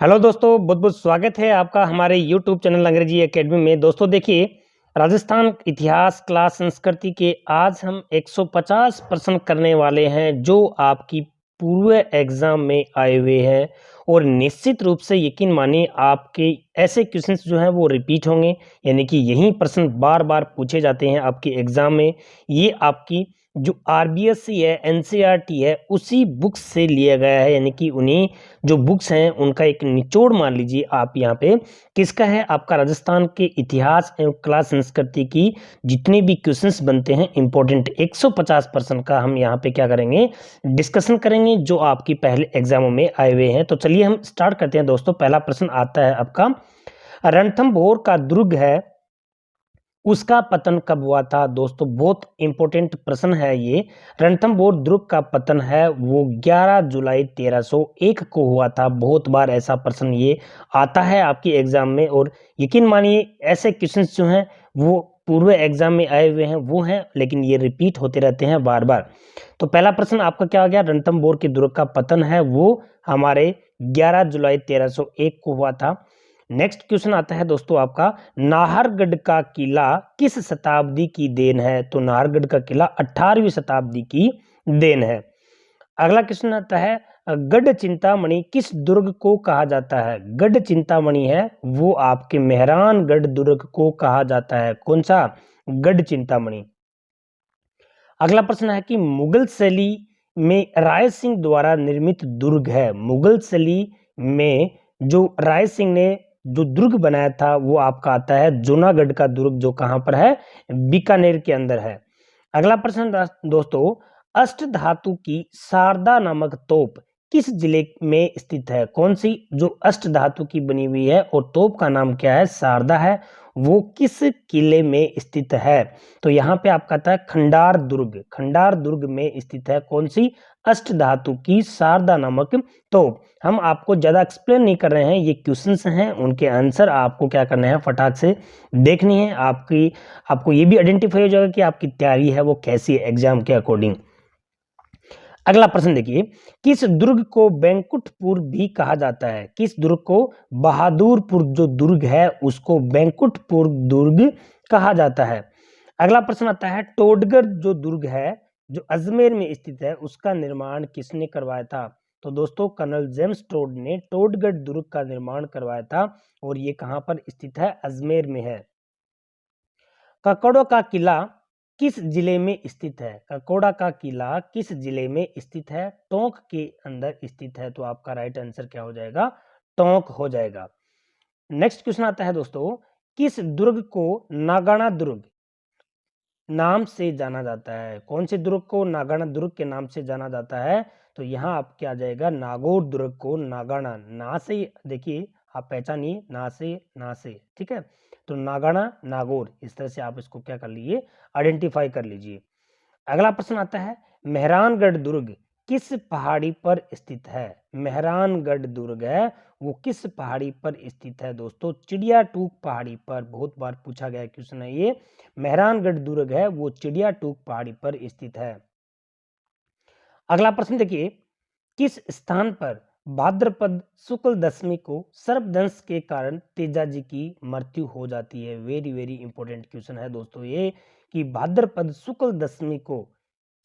Hello दोस्तों, बहुत-बहुत स्वागत है आपका हमारे यूट्यूब चैनल अंग्रेजी एकेडमी में। दोस्तों देखिए, राजस्थान इतिहास क्लास संस्कृति के आज हम 150 प्रश्न करने वाले हैं जो आपकी पूर्व एग्ज़ाम में आए हुए हैं और निश्चित रूप से यकीन मानिए आपके ऐसे क्वेश्चंस जो हैं वो रिपीट होंगे, यानी कि यही प्रश्न बार-बार पूछे जाते हैं आपके एग्ज़ाम में। ये आपकी जो आरबीएससी है, एनसीईआरटी है, उसी बुक्स से लिया गया है, यानी कि उन्हीं जो बुक्स हैं उनका एक निचोड़ मान लीजिए आप यहाँ पे। किसका है? आपका राजस्थान के इतिहास एवं कला संस्कृति की जितने भी क्वेश्चंस बनते हैं इंपॉर्टेंट 150 परसेंट का हम यहाँ पे क्या करेंगे, डिस्कशन करेंगे जो आपकी पहले एग्जामों में आए हुए हैं। तो चलिए हम स्टार्ट करते हैं दोस्तों। पहला प्रश्न आता है आपका, रणथंभौर का दुर्ग है, उसका पतन कब हुआ था? दोस्तों बहुत इंपॉर्टेंट प्रश्न है ये। रणथंभौर दुर्ग का पतन है वो 11 जुलाई 1301 को हुआ था। बहुत बार ऐसा प्रश्न ये आता है आपकी एग्जाम में और यकीन मानिए ऐसे क्वेश्चंस जो हैं वो पूर्व एग्जाम में आए हुए हैं वो हैं, लेकिन ये रिपीट होते रहते हैं बार बार। तो पहला प्रश्न आपका क्या आ गया? रणथंभौर के दुर्ग का पतन है वो हमारे 11 जुलाई 1301 को हुआ था। नेक्स्ट क्वेश्चन आता है दोस्तों आपका, नाहरगढ़ का किला किस शताब्दी की देन है? तो नाहरगढ़ का किला 18वीं शताब्दी की देन है। अगला क्वेश्चन आता है, गढ़ चिंतामणि किस दुर्ग को कहा जाता है? गढ़ चिंतामणि है वो आपके मेहरानगढ़ दुर्ग को कहा जाता है। कौन सा? गढ़ चिंतामणि। अगला प्रश्न है कि मुगल शैली में राय सिंह द्वारा निर्मित दुर्ग है। मुगल शैली में जो राय सिंह ने जो दुर्ग बनाया था वो आपका आता है जूनागढ़ का दुर्ग, जो कहाँ पर है? बीकानेर के अंदर है। अगला प्रश्न दोस्तों, अष्टधातु की शारदा नामक तोप किस जिले में स्थित है? कौन सी जो अष्टधातु की बनी हुई है और तोप का नाम क्या है? शारदा है। वो किस किले में स्थित है? तो यहाँ पे आपका आता है खंडार दुर्ग। खंडार दुर्ग में स्थित है कौन सी? अष्टधातु की शारदा नामक तोप। हम आपको ज्यादा एक्सप्लेन नहीं कर रहे हैं, ये क्वेश्चंस हैं, उनके आंसर आपको क्या करना है, फटाक से देखनी है। आपको ये भी आइडेंटिफाई हो जाएगा कि आपकी तैयारी है वो कैसी है एग्जाम के अकॉर्डिंग। अगला प्रश्न देखिए, किस दुर्ग को बैंकुटपुर भी कहा जाता है? किस दुर्ग को? बहादुरपुर जो दुर्ग है उसको बैंकुटपुर दुर्ग कहा जाता है। अगला प्रश्न आता है, टोडगढ़ जो दुर्ग है जो अजमेर में स्थित है उसका निर्माण किसने करवाया था? तो दोस्तों कर्नल जेम्स टोड ने टोडगढ़ दुर्ग का निर्माण करवाया था और ये कहां पर स्थित है? अजमेर में है। ककोड़ा का किला किस जिले में स्थित है? ककोड़ा का किला किस जिले में स्थित है? टोंक के अंदर स्थित है। तो आपका राइट आंसर क्या हो जाएगा? टोंक हो जाएगा। नेक्स्ट क्वेश्चन आता है दोस्तों, किस दुर्ग को नागाना दुर्ग नाम से जाना जाता है? कौन से दुर्ग को नागाना दुर्ग के नाम से जाना जाता है? तो यहाँ आप क्या आ जाएगा? नागौर दुर्ग को नागाना, ना से देखिए आप पहचानिए, ना से ठीक है। तो नागाना नागौर, इस तरह से आप इसको क्या कर लीजिए, आइडेंटिफाई कर लीजिए। अगला प्रश्न आता है, मेहरानगढ़ दुर्ग किस पहाड़ी पर स्थित है? मेहरानगढ़ दुर्ग है वो किस पहाड़ी पर स्थित है? दोस्तों चिड़िया टूक पहाड़ी पर। बहुत बार पूछा गया क्वेश्चन है ये। मेहरानगढ़ दुर्ग है वो चिड़िया टूक पहाड़ी पर स्थित है। अगला प्रश्न देखिए, किस स्थान पर भाद्रपद शुक्ल दशमी को सर्पदंश के कारण तेजाजी की मृत्यु हो जाती है? वेरी वेरी इंपॉर्टेंट क्वेश्चन है दोस्तों ये, कि भाद्रपद शुक्ल दशमी को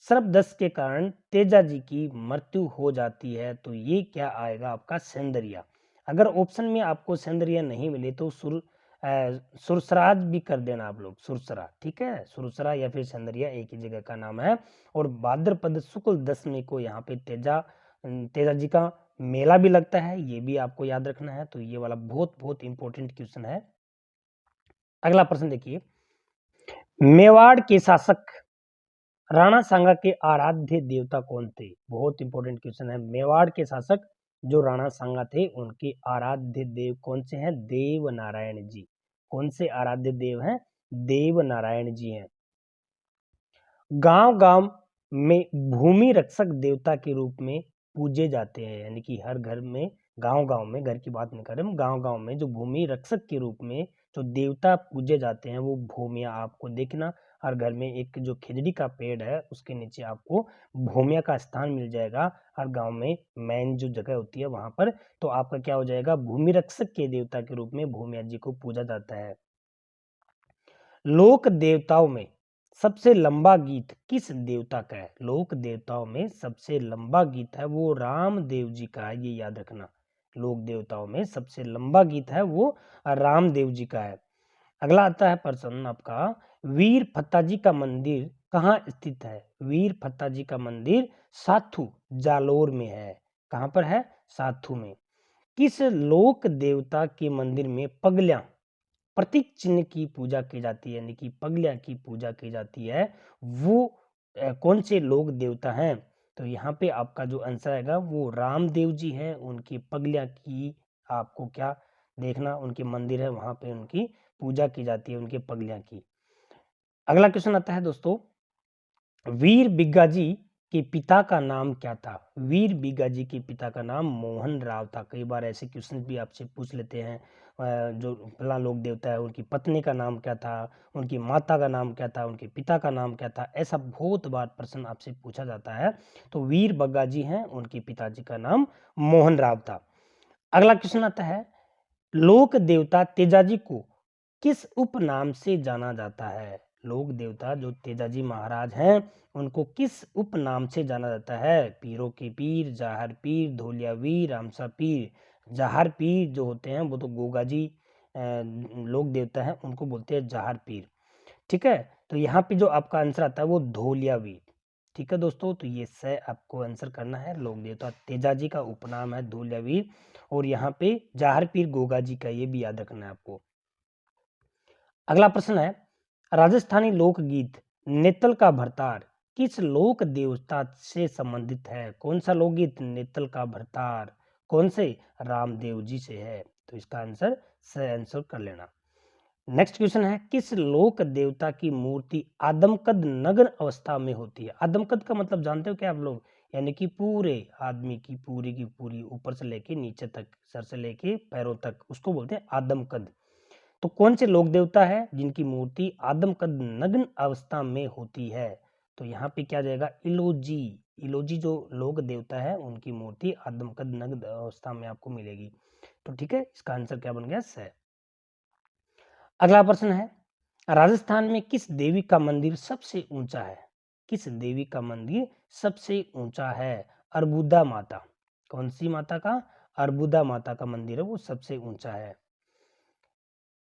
सर्पदंश के कारण तेजाजी की मृत्यु हो जाती है। तो ये क्या आएगा आपका? सेंदरिया। अगर ऑप्शन में आपको सेंदरिया नहीं मिले तो सुरसराज भी कर देना आप लोग, सुरसरा, ठीक है। सुरसरा या फिर सेंदरिया एक ही जगह का नाम है। और भाद्रपद शुक्ल दशमी को यहाँ पे तेजा जी का मेला भी लगता है, ये भी आपको याद रखना है। तो ये वाला बहुत बहुत इंपॉर्टेंट क्वेश्चन है। अगला प्रश्न देखिए, मेवाड़ के शासक राणा सांगा के आराध्य देवता कौन थे? बहुत इंपॉर्टेंट क्वेश्चन है। मेवाड़ के शासक जो राणा सांगा थे उनके आराध्य देव कौन से हैं? देव नारायण जी। कौन से आराध्य देव हैं? देव नारायण जी हैं। गांव गांव में भूमि रक्षक देवता के रूप में पूजे जाते हैं, यानी कि हर घर में, गांव गांव में, घर की बात नहीं कर रहे हम, गांव गांव में जो भूमि रक्षक के रूप में जो देवता पूजे जाते हैं वो भूमिया आपको देखना और घर में एक जो खिजड़ी का पेड़ है उसके नीचे आपको भूमिया का स्थान मिल जाएगा। और गांव में मेन जो जगह होती है वहां पर तो आपका क्या हो जाएगा, भूमि रक्षक के देवता के रूप में भूमिया जी को पूजा जाता है। लोक देवताओं में सबसे लंबा गीत किस देवता का है? लोक देवताओं में सबसे लंबा गीत है वो रामदेव जी का है, ये याद रखना। लोक देवताओं में सबसे लंबा गीत है वो रामदेव जी का है। अगला आता है प्रश्न आपका, वीर फत्ता जी का मंदिर कहाँ स्थित है? वीर फत्ता जी का मंदिर साथू जालोर में है। कहाँ पर है? साथू में। किस लोक देवता के मंदिर में पगलियां प्रतीक चिन्ह की पूजा की जाती है, यानी कि पगलियां की पूजा की जाती है, वो कौन से लोक देवता हैं? तो यहाँ पे आपका जो आंसर आएगा वो रामदेव जी हैं। उनकी पगलियां की आपको क्या देखना, उनके मंदिर है वहां पे उनकी पूजा की जाती है, उनके पगलियां की। अगला क्वेश्चन आता है दोस्तों, वीर बिग्गा जी के पिता का नाम क्या था? वीर बिग्गा जी के पिता का नाम मोहन राव था। कई बार ऐसे क्वेश्चन भी आपसे पूछ लेते हैं, जो फला लोक देवता है उनकी पत्नी का नाम क्या था, उनकी माता का नाम क्या था, उनके पिता का नाम क्या था, ऐसा बहुत बार प्रश्न आपसे पूछा जाता है। तो वीर बग्गा जी हैं, उनके पिताजी का नाम मोहन राव था। अगला क्वेश्चन आता है, लोक देवता तेजाजी को किस उपनाम से जाना जाता है? लोक देवता जो तेजाजी महाराज हैं उनको किस उपनाम से जाना जाता है? पीरों के पीर, जाहर पीर, धोलिया वीर, रामसा पीर। जाहर पीर जो होते हैं वो तो गोगा जी लोक देवता हैं, उनको बोलते हैं जाहर पीर। ठीक है, तो यहाँ पे जो आपका आंसर आता है वो धोलिया वीर। ठीक है दोस्तों, तो ये से आपको आंसर करना है। लोक देवता तेजाजी का उपनाम है धोलिया वीर, और यहाँ पे जाहर पीर गोगा जी का, ये भी याद रखना है आपको। अगला प्रश्न है, राजस्थानी लोकगीत नेतल का भरतार किस लोक देवता से संबंधित है? कौन सा लोकगीत नेतल का भरतार कौन से? रामदेव जी से है। तो इसका आंसर कर लेना। नेक्स्ट क्वेश्चन है, किस लोक देवता की मूर्ति आदमकद नग्न अवस्था में होती है? आदमकद का मतलब जानते हो क्या आप लोग? यानी कि पूरे आदमी की पूरी ऊपर से लेके नीचे तक, सर से लेके पैरों तक, उसको बोलते हैं आदमकद। तो कौन से लोक देवता है जिनकी मूर्ति आदमकद नग्न अवस्था में होती है? तो यहाँ पे क्या जाएगा, इलोजी। इलोजी जो लोक देवता है उनकी मूर्ति आदमकद नग्न अवस्था में आपको मिलेगी। तो ठीक है, इसका आंसर क्या बन गया? स। अगला प्रश्न है, राजस्थान में किस देवी का मंदिर सबसे ऊंचा है? किस देवी का मंदिर सबसे ऊंचा है? अर्बुदा माता। कौन सी माता का? अर्बुदा माता का मंदिर है वो सबसे ऊंचा है।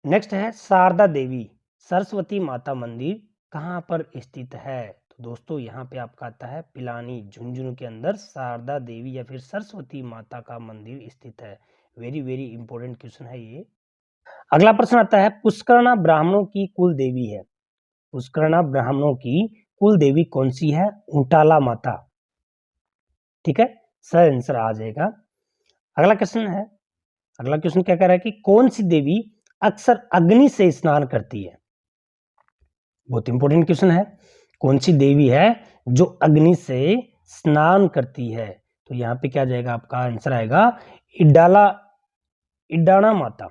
नेक्स्ट है, शारदा देवी सरस्वती माता मंदिर कहाँ पर स्थित है? तो दोस्तों यहाँ पे आपका आता है पिलानी, झुंझुनू के अंदर शारदा देवी या फिर सरस्वती माता का मंदिर स्थित है। वेरी वेरी इंपॉर्टेंट क्वेश्चन है ये। अगला प्रश्न आता है, पुष्करणा ब्राह्मणों की कुल देवी है। पुष्करणा ब्राह्मणों की कुल देवी कौन सी है? ऊंटाला माता। ठीक है, सही आंसर आ जाएगा। अगला क्वेश्चन है, अगला क्वेश्चन क्या कह रहा है कि कौन सी देवी अक्सर अग्नि से स्नान करती है? बहुत इंपॉर्टेंट क्वेश्चन है। कौन सी देवी है जो अग्नि से स्नान करती है? तो यहाँ पे क्या जाएगा, आपका आंसर आएगा इडाना माता।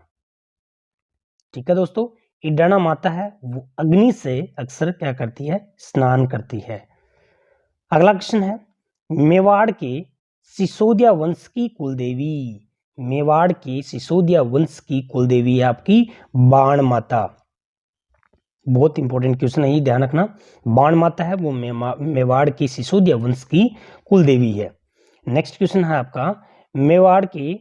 ठीक है दोस्तों, इडाना माता है वो अग्नि से अक्सर क्या करती है? स्नान करती है। अगला क्वेश्चन है, मेवाड़ के सिसोदिया वंश की कुलदेवी। मेवाड़ की सिसोदिया वंश की कुलदेवी है आपकी बाण माता। बहुत इंपॉर्टेंट क्वेश्चन है ये, ध्यान रखना। बाण माता है वो मेवाड़ की सिसोदिया वंश की कुलदेवी है। नेक्स्ट क्वेश्चन है आपका, मेवाड़ की,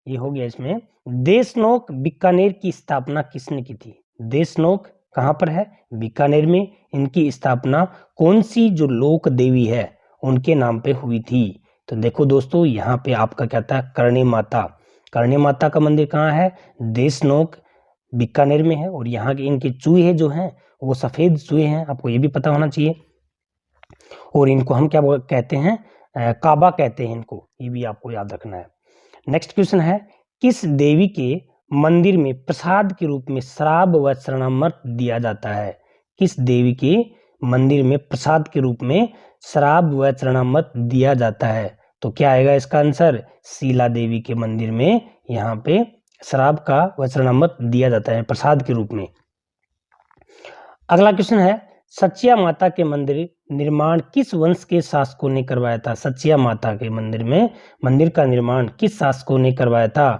ये हो गया इसमें, देशनोक बीकानेर की स्थापना किसने की थी? देशनोक कहाँ पर है? बीकानेर में। इनकी स्थापना कौन सी जो लोक देवी है उनके नाम पे हुई थी? तो देखो दोस्तों, यहाँ पे आपका क्या था, करणी माता। करणी माता का मंदिर कहाँ है? देशनोक बीकानेर में है। और यहाँ के इनके चूहे जो हैं वो सफेद चूहे हैं, आपको ये भी पता होना चाहिए। और इनको हम क्या कहते हैं? काबा कहते हैं इनको, ये भी आपको याद रखना है। नेक्स्ट क्वेश्चन है, किस देवी के मंदिर में प्रसाद के रूप में शराब व चरणामृत दिया जाता है? किस देवी के मंदिर में प्रसाद के रूप में शराब व चरणामृत दिया जाता है? तो क्या आएगा इसका आंसर? शीला देवी के मंदिर में यहाँ पे शराब का व चरणामृत दिया जाता है प्रसाद के रूप में। अगला क्वेश्चन है, सचिया माता के मंदिर निर्माण किस वंश के शासकों ने करवाया था? सचिया माता के मंदिर का निर्माण किस शासकों ने करवाया था?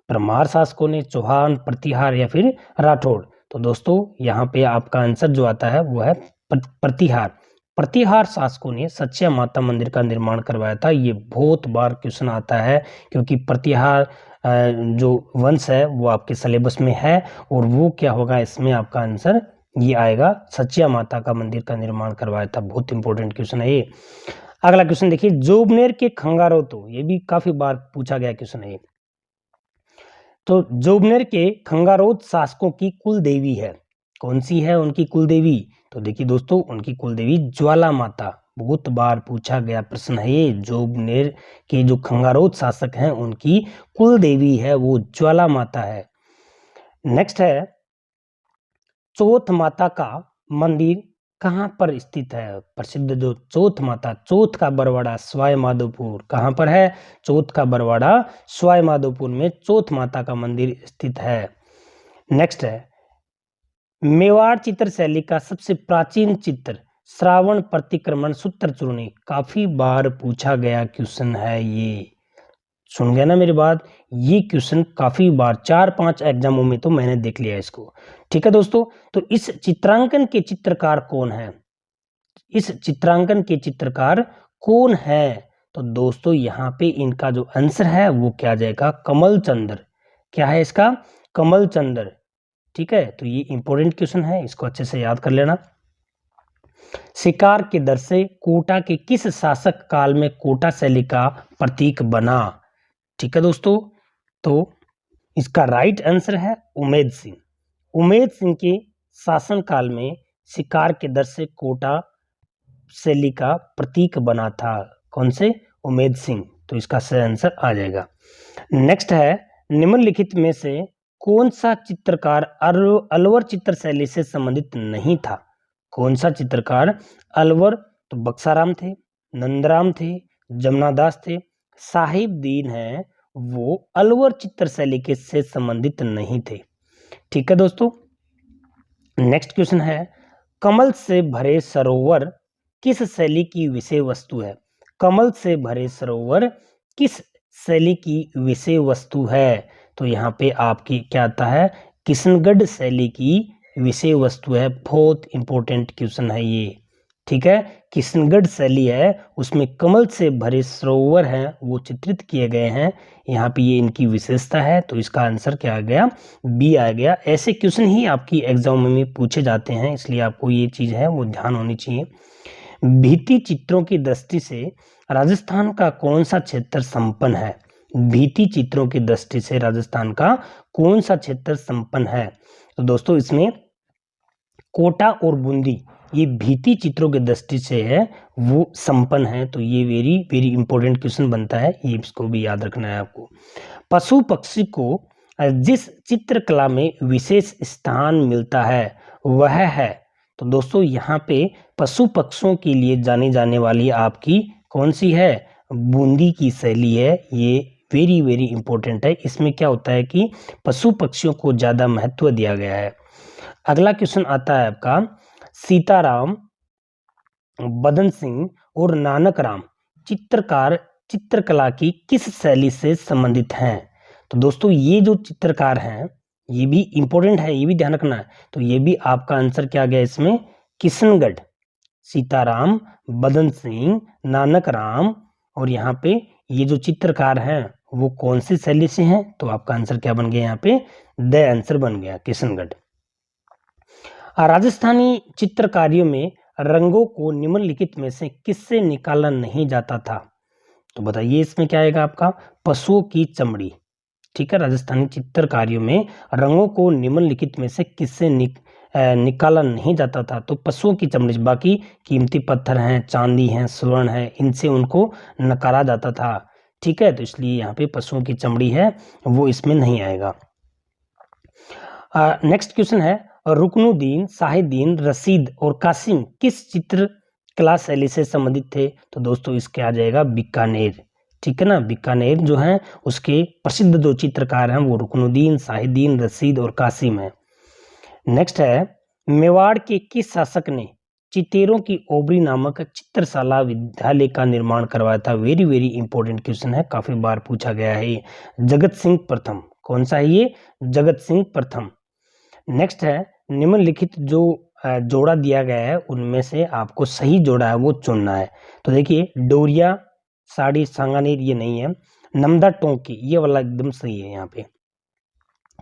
परमार शासकों ने, चौहान, प्रतिहार या फिर राठौड़? तो दोस्तों यहाँ पे आपका आंसर जो आता है वो है प्रतिहार। प्रतिहार शासकों ने सचिया माता मंदिर का निर्माण करवाया था। ये बहुत बार क्वेश्चन आता है क्योंकि प्रतिहार जो वंश है वो आपके सिलेबस में है, और वो क्या होगा, इसमें आपका आंसर ये आएगा, सचिया माता का मंदिर का निर्माण करवाया था। बहुत इंपॉर्टेंट क्वेश्चन है ये। अगला क्वेश्चन देखिए, जोबनेर के खंगारोतो, ये भी काफी बार पूछा गया क्वेश्चन है। तो जोबनेर के खंगारोत शासकों की कुल देवी है, कौन सी है उनकी कुल देवी? तो देखिए दोस्तों, उनकी कुल देवी ज्वाला माता। बहुत बार पूछा गया प्रश्न है ये। जोबनेर के जो खंगारोत शासक हैं उनकी कुल देवी है वो ज्वाला माता है। नेक्स्ट है, चौथ माता का मंदिर कहाँ पर स्थित है? प्रसिद्ध जो चौथ माता, चौथ का बरवाड़ा सवाई माधोपुर, कहाँ पर है? चौथ का बरवाड़ा सवाई माधोपुर में चौथ माता का मंदिर स्थित है। नेक्स्ट है, मेवाड़ चित्र शैली का सबसे प्राचीन चित्र श्रावण प्रतिक्रमण सूत्र चूर्णी, काफी बार पूछा गया क्वेश्चन है ये। सुन गया ना मेरी बात? ये क्वेश्चन काफी बार 4-5 एग्जामों में तो मैंने देख लिया इसको। ठीक है दोस्तों, तो इस चित्रांकन के चित्रकार कौन है? इस चित्रांकन के चित्रकार कौन है? तो दोस्तों यहाँ पे इनका जो आंसर है वो क्या आ जाएगा? कमल चंद्र। क्या है इसका? कमल चंद्र। ठीक है, तो ये इंपॉर्टेंट क्वेश्चन है, इसको अच्छे से याद कर लेना। शिकार के दर से कोटा के किस शासक काल में कोटा शैली का प्रतीक बना? ठीक है दोस्तों, तो इसका राइट आंसर है उमेद सिंह। उमेद सिंह के शासन काल में शिकार के दर से कोटा शैली का प्रतीक बना था। कौन से? उमेद सिंह। तो इसका सही आंसर आ जाएगा। नेक्स्ट है, निम्नलिखित में से कौन सा चित्रकार अलवर चित्र शैली से संबंधित नहीं था? कौन सा चित्रकार अलवर? तो बक्साराम थे, नंदराम थे, जमुनादास थे, साहिबदीन है, वो अलवर चित्र शैली के से संबंधित नहीं थे। ठीक है दोस्तों, नेक्स्ट क्वेश्चन है, कमल से भरे सरोवर किस शैली की विषय वस्तु है? कमल से भरे सरोवर किस शैली की विषय वस्तु है? तो यहाँ पे आपकी क्या आता है? किशनगढ़ शैली की विषय वस्तु है। बहुत इंपॉर्टेंट क्वेश्चन है ये। ठीक है, किशनगढ़ शैली है, उसमें कमल से भरे सरोवर हैं वो चित्रित किए गए हैं। यहाँ पे ये इनकी विशेषता है, तो इसका आंसर क्या आ गया? बी आ गया। ऐसे क्वेश्चन ही आपकी एग्जाम में पूछे जाते हैं, इसलिए आपको ये चीज है वो ध्यान होनी चाहिए। भित्ति चित्रों की दृष्टि से राजस्थान का कौन सा क्षेत्र संपन्न है? भित्ति चित्रों की दृष्टि से राजस्थान का कौन सा क्षेत्र संपन्न है? तो दोस्तों इसमें कोटा और बूंदी ये भित्ति चित्रों की दृष्टि से है वो संपन्न है। तो ये वेरी वेरी इंपॉर्टेंट क्वेश्चन बनता है, ये इसको भी याद रखना है आपको। पशु पक्षी को जिस चित्रकला में विशेष स्थान मिलता है वह है? तो दोस्तों यहाँ पे पशु पक्षियों के लिए जानी जाने वाली आपकी कौन सी है? बूंदी की शैली है। ये वेरी वेरी इंपॉर्टेंट है। इसमें क्या होता है कि पशु पक्षियों को ज्यादा महत्व दिया गया है। अगला क्वेश्चन आता है आपका, सीताराम, बदन सिंह और नानक राम चित्रकार चित्रकला की किस शैली से संबंधित हैं? तो दोस्तों ये जो चित्रकार हैं ये भी इंपॉर्टेंट है, ये भी ध्यान रखना है। तो ये भी आपका आंसर क्या गया इसमें? किशनगढ़। सीताराम, बदन सिंह, नानक राम, और यहाँ पे ये जो चित्रकार हैं वो कौन सी शैली से हैं? तो आपका आंसर क्या बन गया यहाँ पे? द आंसर बन गया किशनगढ़। राजस्थानी चित्रकारियों में रंगों को निम्नलिखित में से किससे निकाला नहीं जाता था? तो बताइए इसमें क्या आएगा आपका? पशुओं की चमड़ी। ठीक है, राजस्थानी चित्रकारियों में रंगों को निम्नलिखित में से किससे निकाला नहीं जाता था? तो पशुओं की चमड़ी। बाकी कीमती पत्थर हैं, चांदी हैं, स्वर्ण है, इनसे उनको नकारा जाता था। ठीक है, तो इसलिए यहाँ पे पशुओं की चमड़ी है वो इसमें नहीं आएगा। नेक्स्ट क्वेश्चन है, रुकनुद्दीन, शाहिदीन, रशीद और कासिम किस चित्रकला शैली से संबंधित थे? तो दोस्तों इसके आ जाएगा बीकानेर। ठीक है ना, बीकानेर जो है उसके प्रसिद्ध जो चित्रकार हैं वो रुकनुद्दीन, शाहिदीन, रशीद और कासिम है। नेक्स्ट है, मेवाड़ के किस शासक ने चितेरों की ओबरी नामक चित्रशाला विद्यालय का निर्माण करवाया था? वेरी वेरी इंपॉर्टेंट क्वेश्चन है, काफी बार पूछा गया है ये। जगत सिंह प्रथम। कौन सा है ये? जगत सिंह प्रथम। नेक्स्ट है, निम्नलिखित जो जोड़ा दिया गया है उनमें से आपको सही जोड़ा है वो चुनना है। तो देखिए, डोरिया साड़ी सांगानेर ये नहीं है, नमदा टोंकी ये वाला एकदम सही है यहाँ पे।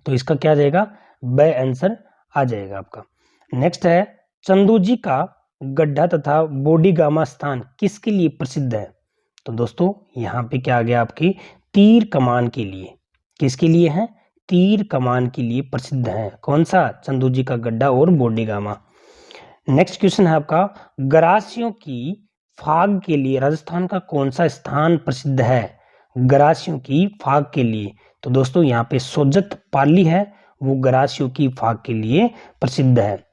तो इसका क्या जाएगा? ब आंसर आ जाएगा आपका। नेक्स्ट है, चंदूजी का गड्ढा तथा बोडीगामा स्थान किसके लिए प्रसिद्ध है? तो दोस्तों यहाँ पे क्या आ गया आपकी? तीर कमान के लिए। किसके लिए है? तीर कमान के लिए प्रसिद्ध है। कौन सा? चंदूजी का गड्ढा और बोडीगामा। नेक्स्ट क्वेश्चन है आपका, गरासियों की फाग के लिए राजस्थान का कौन सा स्थान प्रसिद्ध है? गरासियों की फाग के लिए। तो दोस्तों यहाँ पे सोजत पाली है, वो गरासियों की फाग के लिए प्रसिद्ध है।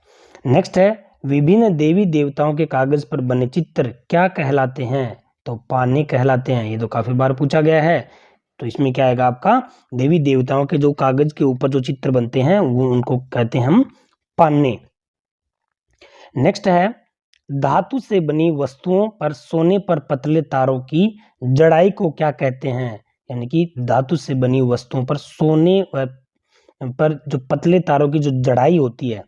नेक्स्ट है, विभिन्न देवी देवताओं के कागज पर बने चित्र क्या कहलाते हैं? तो पाने कहलाते हैं। ये तो काफी बार पूछा गया है। तो इसमें क्या आएगा आपका? देवी देवताओं के जो कागज के ऊपर जो चित्र बनते हैं वो उनको कहते हैं हम पाने। नेक्स्ट है, धातु से बनी वस्तुओं पर सोने पर पतले तारों की जड़ाई को क्या कहते हैं? यानी कि धातु से बनी वस्तुओं पर सोने पर जो पतले तारों की जो जड़ाई होती है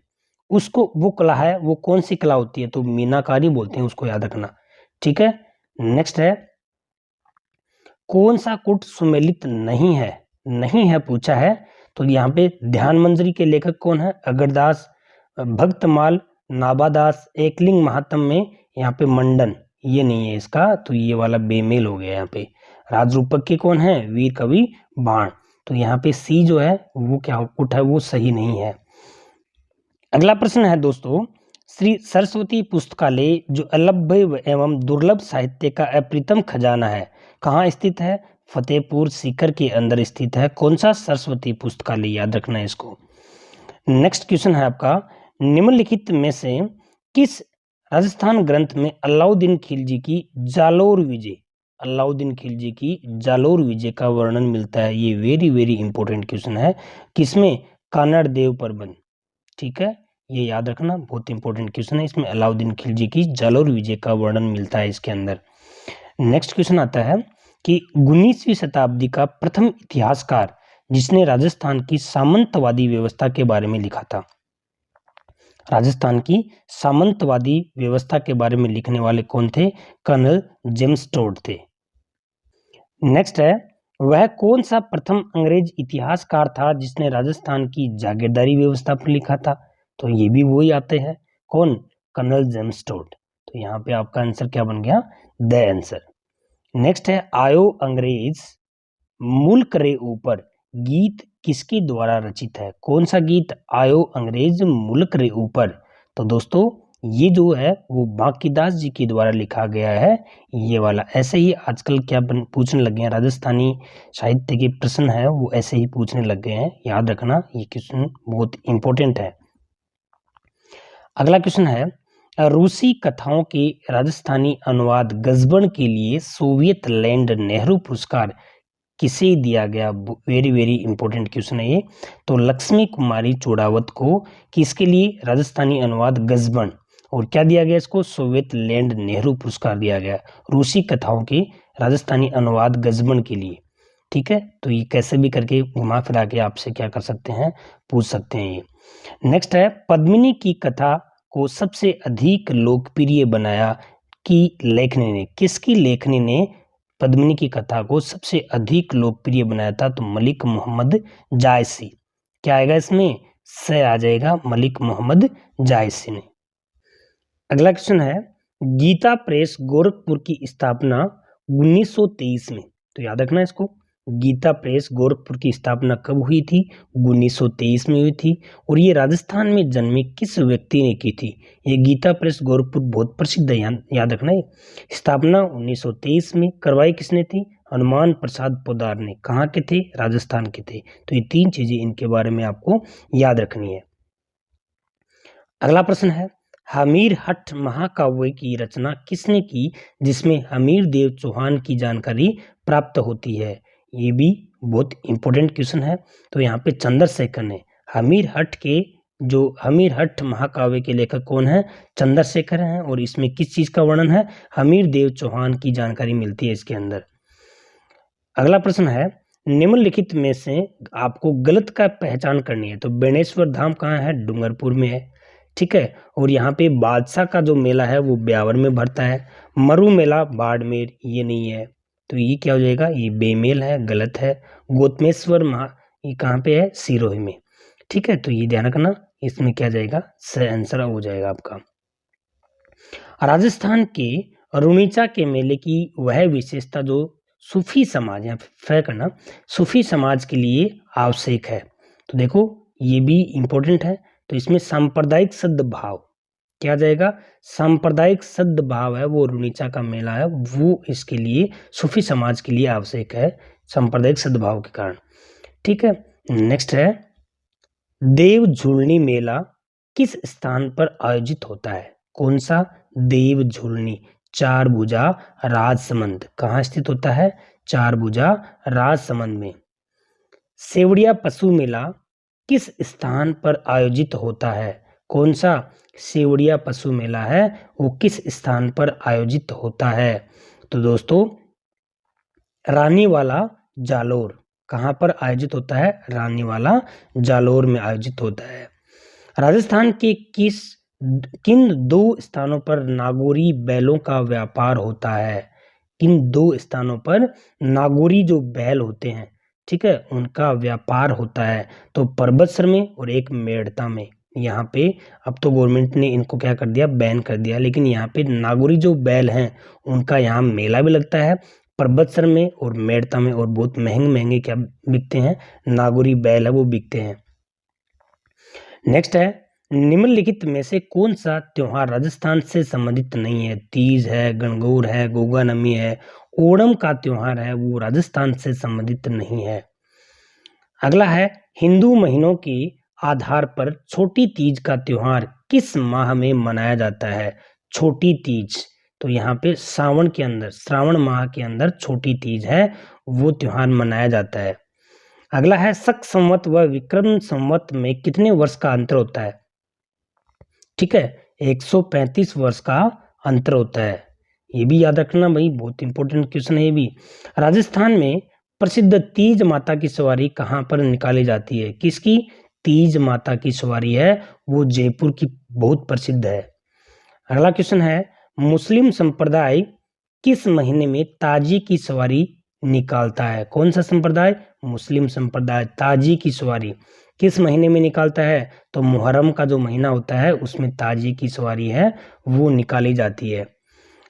उसको, वो कला है, वो कौन सी कला होती है? तो मीनाकारी बोलते हैं, उसको याद रखना। ठीक है। नेक्स्ट है, कौन सा कुट सुमेलित नहीं है? नहीं है पूछा है। तो यहाँ पे ध्यान मंजरी के लेखक कौन है? अगरदास, भक्तमाल, नाभादास, एकलिंग महात्म में यहाँ पे मंडन ये नहीं है इसका, तो ये वाला बेमेल हो गया यहाँ पे। राजरूपक के कौन है? वीर कवि बाण। तो यहाँ पे सी जो है वो क्या कुट है, वो सही नहीं है। अगला प्रश्न है दोस्तों, श्री सरस्वती पुस्तकालय जो अलभ्य एवं दुर्लभ साहित्य का अप्रितम खजाना है, कहाँ स्थित है? फतेहपुर सीकर के अंदर स्थित है। कौन सा? सरस्वती पुस्तकालय, याद रखना है इसको। नेक्स्ट क्वेश्चन है आपका, निम्नलिखित में से किस राजस्थान ग्रंथ में अलाउद्दीन खिलजी की जालोर विजय, अलाउद्दीन खिलजी की जालोर विजय का वर्णन मिलता है? ये वेरी वेरी इंपॉर्टेंट क्वेश्चन है। किसमें? कानड़ देव परबन। ठीक है, ये याद रखना, बहुत इंपॉर्टेंट क्वेश्चन है। इसमें अलाउद्दीन खिलजी की जालोर विजय का वर्णन मिलता है इसके अंदर। नेक्स्ट क्वेश्चन आता है कि 19वीं शताब्दी का प्रथम इतिहासकार जिसने राजस्थान की सामंतवादी व्यवस्था के बारे में लिखा था, राजस्थान की सामंतवादी व्यवस्था के बारे में लिखने वाले कौन थे? कर्नल जेम्स टोड थे। नेक्स्ट है, वह कौन सा प्रथम अंग्रेज इतिहासकार था जिसने राजस्थान की जागीरदारी व्यवस्था पर लिखा था? तो ये भी वही आते हैं। कौन? Colonel James Tod. तो यहाँ पे आपका आंसर क्या बन गया? The answer. नेक्स्ट है, आयो अंग्रेज मुल्क रे ऊपर गीत किसके द्वारा रचित है? कौन सा गीत? आयो अंग्रेज मुल्क रे ऊपर। तो दोस्तों ये जो है वो बांकीदास जी के द्वारा लिखा गया है ये वाला। ऐसे ही आजकल क्या पूछने लगे हैं, राजस्थानी साहित्य के प्रश्न है वो ऐसे ही पूछने लग गए हैं, याद रखना ये क्वेश्चन बहुत इंपॉर्टेंट है। अगला क्वेश्चन है, रूसी कथाओं के राजस्थानी अनुवाद गजबन के लिए सोवियत लैंड नेहरू पुरस्कार किसे दिया गया? वेरी वेरी इंपॉर्टेंट क्वेश्चन है ये। तो लक्ष्मी कुमारी चोड़ावत को किसके लिए राजस्थानी अनुवाद गजबन, और क्या दिया गया इसको? सोवियत लैंड नेहरू पुरस्कार दिया गया रूसी कथाओं के राजस्थानी अनुवाद गजबन के लिए। ठीक है, तो ये कैसे भी करके घुमा फिरा के आपसे क्या कर सकते हैं, पूछ सकते हैं ये। नेक्स्ट है, पद्मिनी की कथा को सबसे अधिक लोकप्रिय बनाया कि लेखनी ने? किसकी लेखनी ने पद्मिनी की कथा को सबसे अधिक लोकप्रिय बनाया था? तो मलिक मोहम्मद जायसी। क्या आएगा इसमें? से आ जाएगा, मलिक मोहम्मद जायसी ने। अगला क्वेश्चन है, गीता प्रेस गोरखपुर की स्थापना 1923 में, तो याद रखना इसको, गीता प्रेस गोरखपुर की स्थापना कब हुई थी? 1923 में हुई थी। और ये राजस्थान में जन्मे किस व्यक्ति ने की थी? ये गीता प्रेस गोरखपुर बहुत प्रसिद्ध है, याद रखना है। स्थापना 1923 में करवाई किसने थी? हनुमान प्रसाद पोद्दार ने। कहाँ के थे? राजस्थान के थे। तो ये तीन चीजें इनके बारे में आपको याद रखनी है। अगला प्रश्न है, हमीर हठ महाकाव्य की रचना किसने की जिसमें हमीर देव चौहान की जानकारी प्राप्त होती है? ये भी बहुत इंपॉर्टेंट क्वेश्चन है। तो यहाँ पे चंद्रशेखर ने हमीर हठ के जो हमीरहट्ट महाकाव्य के लेखक कौन है? चंद्रशेखर हैं। और इसमें किस चीज का वर्णन है? हमीरदेव चौहान की जानकारी मिलती है इसके अंदर। अगला प्रश्न है, निम्नलिखित में से आपको गलत का पहचान करनी है। तो बेणेश्वर धाम कहाँ है? डूंगरपुर में है। ठीक है। और यहाँ पे बादशाह का जो मेला है वो ब्यावर में भरता है। मरु मेला बाड़मेर, ये नहीं है। तो ये क्या हो जाएगा? ये बेमेल है, गलत है। गोतमेश्वर ये कहाँ पे है? सिरोही में। ठीक है। तो ये ध्यान रखना, इसमें क्या जाएगा? सही आंसर हो जाएगा आपका। राजस्थान के रुणीचा के मेले की वह विशेषता जो सूफी समाज, या फै करना, सूफी समाज के लिए आवश्यक है। तो देखो ये भी इंपॉर्टेंट है। तो इसमें सांप्रदायिक सद्भाव क्या जाएगा? सांप्रदायिक सद्भाव है वो रुणीचा का मेला है, वो इसके लिए सूफी समाज के लिए आवश्यक है, सांप्रदायिक सद्भाव के कारण। ठीक है। नेक्स्ट है, देव झूलनी मेला किस स्थान पर आयोजित होता है? कौन सा? देव झूलनी चारभुजा राजसमंद। कहाँ स्थित होता है? चारभुजा राजसमंद में। सेवड़िया पशु मेला किस स्थान पर आयोजित होता है? कौन सा? सेवड़िया पशु मेला है वो किस स्थान पर आयोजित होता है? तो दोस्तों रानीवाला जालोर। कहाँ पर आयोजित होता है? रानीवाला जालोर में आयोजित होता है। राजस्थान के किन 2 स्थानों पर नागौरी बैलों का व्यापार होता है? किन 2 स्थानों पर नागौरी जो बैल होते हैं, ठीक है, उनका व्यापार होता है? तो परबतसर में और एक मेड़ता में। यहाँ पे अब तो गवर्नमेंट ने इनको क्या कर दिया? बैन कर दिया। लेकिन यहाँ पे नागौरी जो बैल हैं उनका यहाँ मेला भी लगता है परबतसर में और मेड़ता में, और बहुत महंगे महंगे क्या बिकते हैं? नागौरी बैल है वो बिकते हैं। नेक्स्ट है, निम्नलिखित में से कौन सा त्योहार राजस्थान से संबंधित नहीं है? तीज है, गणगौर है, गोगानमी है, ओणम का त्योहार है वो राजस्थान से संबंधित नहीं है। अगला है, हिंदू महीनों के आधार पर छोटी तीज का त्योहार किस माह में मनाया जाता है? छोटी तीज, तो यहाँ पे सावन के अंदर, श्रावण माह के अंदर छोटी तीज है वो त्योहार मनाया जाता है। अगला है, शक संवत व विक्रम संवत में कितने वर्ष का अंतर होता है? ठीक है, 135 वर्ष का अंतर होता है। ये भी याद रखना भाई, बहुत इंपॉर्टेंट क्वेश्चन है ये भी। राजस्थान में प्रसिद्ध तीज माता की सवारी कहाँ पर निकाली जाती है? किसकी? तीज माता की सवारी है वो जयपुर की बहुत प्रसिद्ध है। अगला क्वेश्चन है, मुस्लिम संप्रदाय किस महीने में ताजी की सवारी निकालता है? कौन सा संप्रदाय? मुस्लिम संप्रदाय ताजी की सवारी किस महीने में निकालता है? तो मुहर्रम का जो महीना होता है उसमें ताजी की सवारी है वो निकाली जाती है।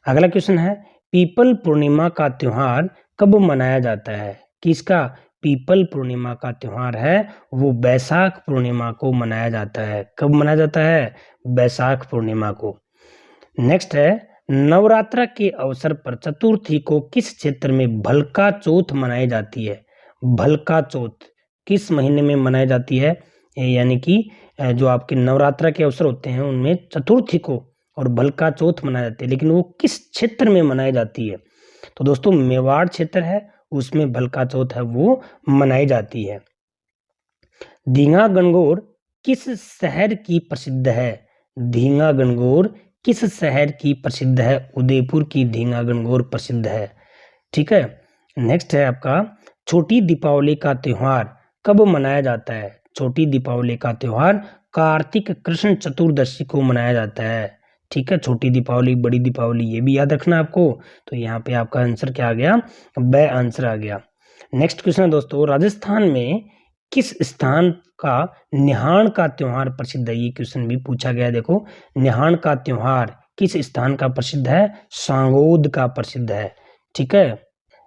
अगला क्वेश्चन है, पीपल पूर्णिमा का त्योहार कब मनाया जाता है? किसका? पीपल पूर्णिमा का त्योहार है वो बैसाख पूर्णिमा को मनाया जाता है। कब मनाया जाता है? बैसाख पूर्णिमा को। नेक्स्ट है, नवरात्र के अवसर पर चतुर्थी को किस क्षेत्र में भलका चौथ मनाई जाती है? भलका चौथ किस महीने में मनाई जाती है? यानी कि जो आपके नवरात्र के अवसर होते हैं उनमें चतुर्थी को और भलका चौथ मनाई जाती है, लेकिन वो किस क्षेत्र में मनाई जाती है? तो दोस्तों मेवाड़ क्षेत्र है उसमें भलका चौथ है वो मनाई जाती है। धींगा गणगौर किस शहर की प्रसिद्ध है? धींगा गणगौर किस शहर की प्रसिद्ध है? उदयपुर की धींगा गणगौर प्रसिद्ध है। ठीक है। नेक्स्ट है आपका, छोटी दीपावली का त्योहार कब मनाया जाता है? छोटी दीपावली का त्योहार कार्तिक कृष्ण चतुर्दशी को मनाया जाता है। ठीक है, छोटी दीपावली, बड़ी दीपावली, ये भी याद रखना आपको। तो यहाँ पे आपका आंसर क्या आ गया? ब आंसर आ गया। नेक्स्ट क्वेश्चन है दोस्तों, राजस्थान में किस स्थान का निहाण का त्योहार प्रसिद्ध है? ये क्वेश्चन भी पूछा गया। देखो, निहाण का त्योहार किस स्थान का प्रसिद्ध है? सांगोद का प्रसिद्ध है। ठीक है।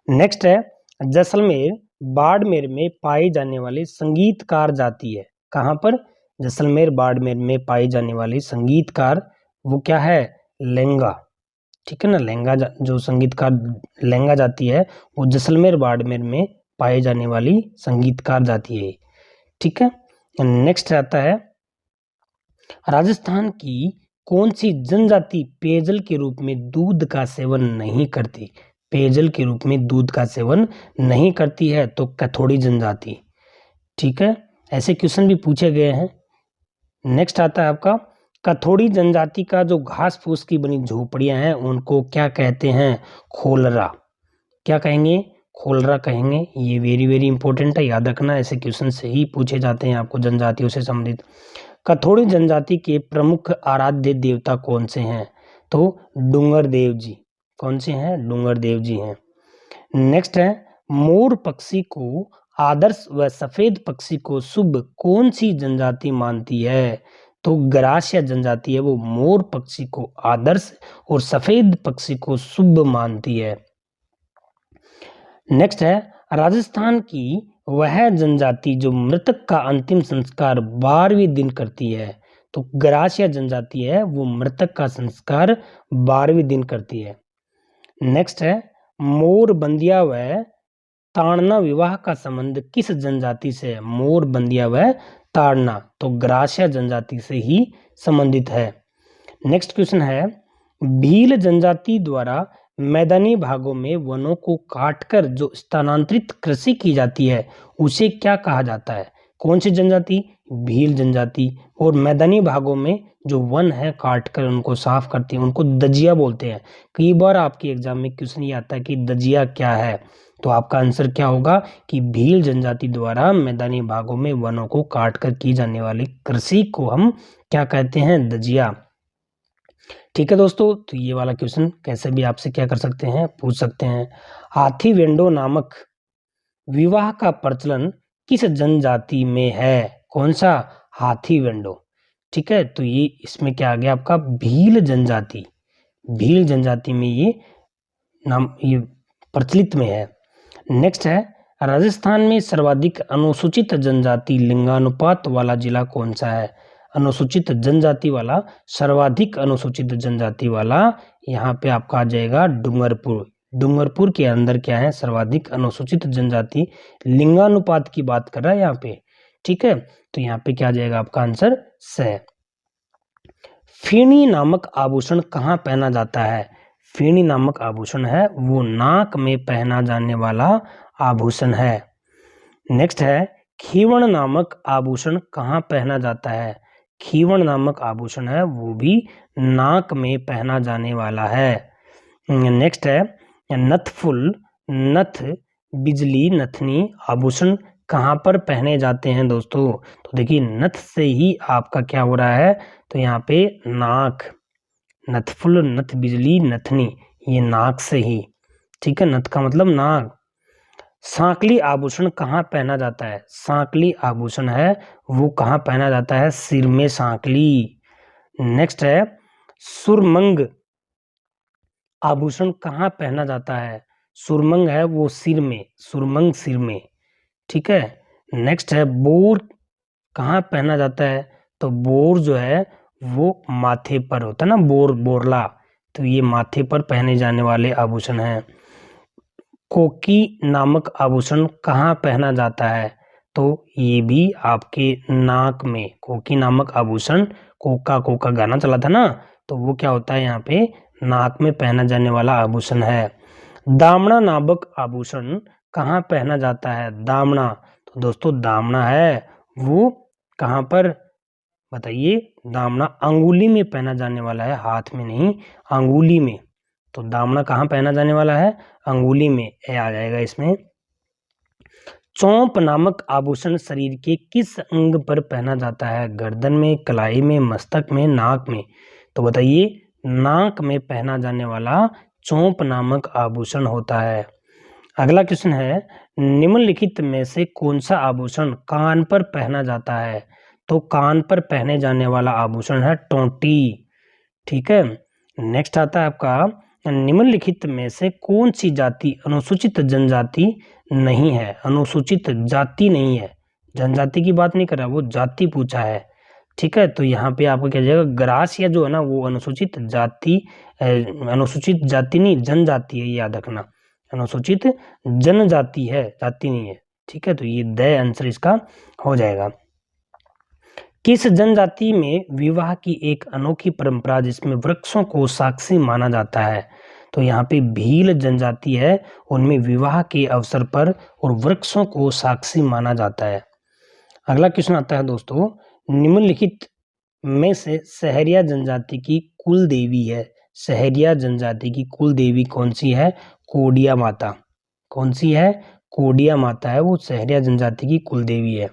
नेक्स्ट है, जैसलमेर बाड़मेर में पाई जाने वाली संगीतकार जाति है। कहाँ पर? जैसलमेर बाड़मेर में पाई जाने वाली संगीतकार वो क्या है? लेंगा। ठीक है ना, लेंगा जो संगीतकार लेंगा जाती है वो जैसलमेर बाड़मेर में पाई जाने वाली संगीतकार जाती है। ठीक है। नेक्स्ट आता है, राजस्थान की कौन सी जनजाति पेयजल के रूप में दूध का सेवन नहीं करती? पेयजल के रूप में दूध का सेवन नहीं करती है तो कैथोड़ी जनजाति। ठीक है, ऐसे क्वेश्चन भी पूछे गए हैं। नेक्स्ट आता है आपका कथोड़ी जनजाति का जो घास फूस की बनी झोपड़ियां हैं उनको क्या कहते हैं? खोलरा। क्या कहेंगे? खोलरा कहेंगे। ये वेरी वेरी इंपॉर्टेंट है, याद रखना, ऐसे क्वेश्चन से ही पूछे जाते हैं आपको जनजातियों से संबंधित। कथोड़ी जनजाति के प्रमुख आराध्य देवता कौन से हैं? तो डूंगर देव जी। कौन से हैं? डूंगर देव जी हैं। नेक्स्ट है मोर पक्षी को आदर्श व सफेद पक्षी को शुभ कौन सी जनजाति मानती है? तो गरासिया जनजाति है वो मोर पक्षी को आदर्श और सफेद पक्षी को शुभ मानती है। नेक्स्ट है राजस्थान की वह जनजाति जो मृतक का अंतिम संस्कार 12वें दिन करती है। तो गरासिया जनजाति है वो मृतक का संस्कार 12वें दिन करती है। नेक्स्ट है मोर बंदिया व ताड़ना विवाह का संबंध किस जनजाति से है? मोर बंदिया व ताड़ना तो ग्रासिया जनजाति से ही संबंधित है। नेक्स्ट क्वेश्चन है भील जनजाति द्वारा मैदानी भागों में वनों को काटकर जो स्थानांतरित कृषि की जाती है उसे क्या कहा जाता है? कौन सी जनजाति? भील जनजाति। और मैदानी भागों में जो वन है काटकर उनको साफ करती है उनको दजिया बोलते हैं। कई बार आपके एग्जाम में क्वेश्चन ये आता है कि दजिया क्या है, तो आपका आंसर क्या होगा कि भील जनजाति द्वारा मैदानी भागों में वनों को काटकर की जाने वाली कृषि को हम क्या कहते हैं? दजिया। ठीक है दोस्तों, तो ये वाला क्वेश्चन कैसे भी आपसे क्या कर सकते हैं? पूछ सकते हैं। हाथी वेंडो नामक विवाह का प्रचलन किस जनजाति में है? कौन सा? हाथी वेंडो। ठीक है, तो ये इसमें क्या आ गया आपका? भील जनजाति। भील जनजाति में ये नाम ये प्रचलित में है। नेक्स्ट है राजस्थान में सर्वाधिक अनुसूचित जनजाति लिंगानुपात वाला जिला कौन सा है? अनुसूचित जनजाति वाला, सर्वाधिक अनुसूचित जनजाति वाला यहाँ पे आपका आ जाएगा डूंगरपुर। डूंगरपुर के अंदर क्या है? सर्वाधिक अनुसूचित जनजाति लिंगानुपात की बात कर रहा है यहाँ पे। ठीक है, तो यहाँ पे क्या आ जाएगा आपका आंसर? से। फेनी नामक आभूषण कहाँ पहना जाता है? फेनी नामक आभूषण है वो नाक में पहना जाने वाला आभूषण है। नेक्स्ट है खीवण नामक आभूषण कहाँ पहना जाता है? खीवण नामक आभूषण है वो भी नाक में पहना जाने वाला है। नेक्स्ट है नथफुल, नथ, बिजली, नथनी आभूषण कहाँ पर पहने जाते हैं दोस्तों? तो देखिए नथ से ही आपका क्या हो रहा है? तो यहाँ पे नाक, नथफुल, नथ, बिजली, नथनी, ये नाक से ही। ठीक है, नथ का मतलब नाक। सांकली आभूषण कहाँ पहना जाता है? सांकली आभूषण है वो कहाँ पहना जाता है? सिर में सांकली। नेक्स्ट है सुरमंग आभूषण कहाँ पहना जाता है? सुरमंग है वो सिर में, सुरमंग सिर में। ठीक है, नेक्स्ट है बोर कहाँ पहना जाता है? तो बोर जो है वो माथे पर होता है ना, बोर, बोरला, तो ये माथे पर पहने जाने वाले आभूषण हैं। कोकी नामक आभूषण कहाँ पहना जाता है? तो ये भी आपके नाक में। कोकी नामक आभूषण, कोका कोका गाना चला था ना, तो वो क्या होता है यहाँ पे? नाक में पहना जाने वाला आभूषण है। दामना नामक आभूषण कहाँ पहना जाता है? दामना, तो दोस्तों दामना है वो कहाँ पर बताइए? दामना अंगुली में पहना जाने वाला है, हाथ में नहीं, अंगुली में। तो दामना कहाँ पहना जाने वाला है? अंगुली में, ए आ जाएगा इसमें। चौंप नामक आभूषण शरीर के किस अंग पर पहना जाता है? गर्दन में, कलाई में, मस्तक में, नाक में? तो बताइए नाक में पहना जाने वाला चौंप नामक आभूषण होता है। अगला क्वेश्चन है निम्नलिखित में से कौन सा आभूषण कान पर पहना जाता है? तो कान पर पहने जाने वाला आभूषण है टोंटी। ठीक है, नेक्स्ट आता है आपका निम्नलिखित में से कौन सी जाति अनुसूचित जनजाति नहीं है? अनुसूचित जाति नहीं है, जनजाति की बात नहीं कर रहा, वो जाति पूछा है। ठीक है, तो यहाँ पे आपको क्या जाएगा? ग्रासिया जो है ना वो अनुसूचित जाति, अनुसूचित जाति नहीं जनजाति है, याद रखना, अनुसूचित जनजाति है, जाति नहीं है। ठीक है, तो ये द आंसर इसका हो जाएगा। किस जनजाति में विवाह की एक अनोखी परंपरा जिसमें वृक्षों को साक्षी माना जाता है? तो यहाँ पे भील जनजाति है, उनमें विवाह के अवसर पर और वृक्षों को साक्षी माना जाता है। अगला क्वेश्चन आता है दोस्तों निम्नलिखित में से सहरिया जनजाति की कुल देवी है। सहरिया जनजाति की कुल देवी कौन सी है? कोडिया माता। कौन सी है? कोडिया माता है, वो सहरिया जनजाति की कुल देवी है।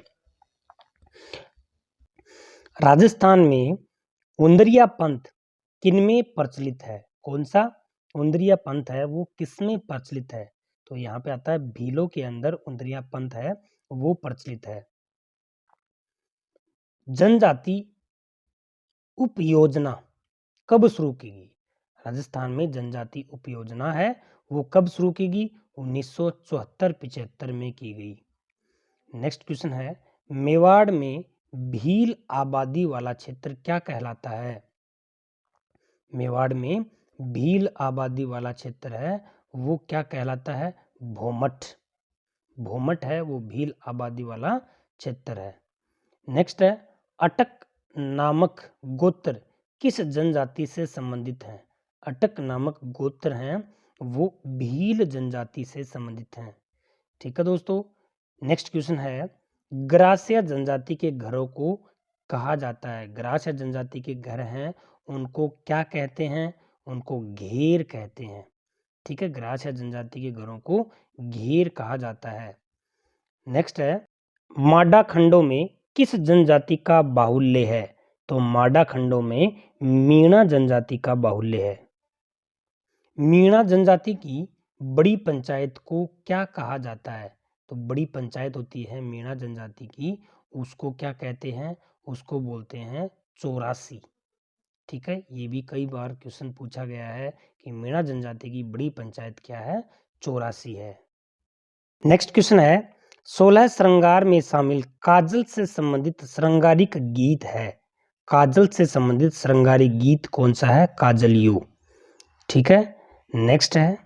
राजस्थान में उंदरिया पंथ किनमें प्रचलित है? कौन सा उंदरिया पंथ है वो किसमें प्रचलित है? तो यहाँ पे आता है भीलों के अंदर उंदरिया पंथ है वो प्रचलित है। जनजाति उपयोजना कब शुरू की गई? राजस्थान में जनजाति उपयोजना है वो कब शुरू की गई? 1974-75 में की गई। नेक्स्ट क्वेश्चन है, मेवाड़ में भील आबादी वाला क्षेत्र क्या कहलाता है? मेवाड़ में भील आबादी वाला क्षेत्र है वो क्या कहलाता है? भोमठ। भोमठ है वो भील आबादी वाला क्षेत्र है। नेक्स्ट है, अटक नामक गोत्र किस जनजाति से संबंधित है? अटक नामक गोत्र हैं वो भील जनजाति से संबंधित हैं। ठीक है दोस्तों। नेक्स्ट क्वेश्चन है, ग्रासिया जनजाति के घरों को कहा जाता है? ग्रासिया जनजाति के घर हैं उनको क्या कहते हैं? उनको घेर कहते हैं। ठीक है, ग्रासिया जनजाति के घरों को घेर कहा जाता है। नेक्स्ट है, माडा खंडों में किस जनजाति का बाहुल्य है? तो माडा खंडों में मीणा जनजाति का बाहुल्य है। मीणा जनजाति की बड़ी पंचायत को क्या कहा जाता है? तो बड़ी पंचायत होती है मीणा जनजाति की, उसको क्या कहते हैं? उसको बोलते हैं चौरासी। ठीक है, ये भी कई बार क्वेश्चन पूछा गया है कि मीणा जनजाति की बड़ी पंचायत क्या है? चौरासी है। नेक्स्ट क्वेश्चन है, 16 श्रृंगार में शामिल काजल से संबंधित श्रृंगारिक गीत है। काजल से संबंधित श्रृंगारिक गीत कौन सा है? काजलियो। ठीक है। नेक्स्ट है,